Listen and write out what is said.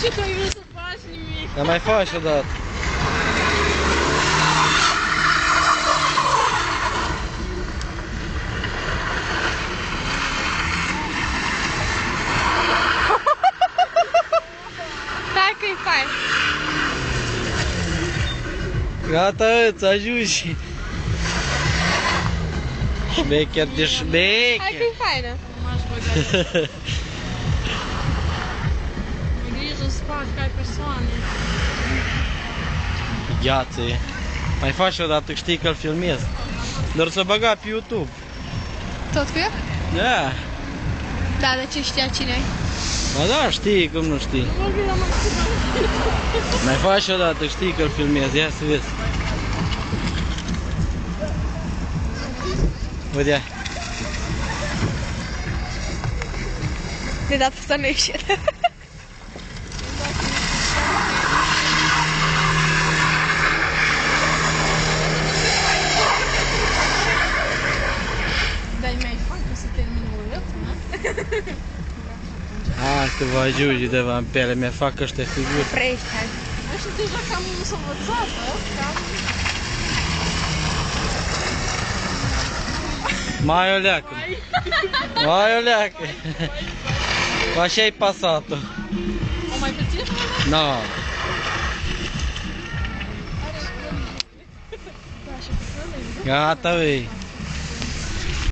și tu ai vrut să faci nimic. Dar mai faci odată. Stai că-i fain. Gata, îți ajungi. Șmecher de Hai șmecher. că-i faină. M-aș băga. Mă grijă să faci ca ai persoane. Gheață e. Mai faci odată, știi că-l filmez. Doar să băga pe YouTube. Tot cu el? Da. Da, de ce știa cine ai? Ba da, știi, cum nu știi. Mai faci odată, știi că-l filmez. Ia să vezi. Uite. De data asta nu e ieșit. Dar mi-ai fac să termin boletul, nu? Hai că vă ajunge de vampele, mi-a fac ăștia figuri. Prești, hai. Așa deja cam s-a învățat, cam... Mai o leacă. Mai o leacă. Așa-i pasat-o. O mai puțin? No. Gata, vei.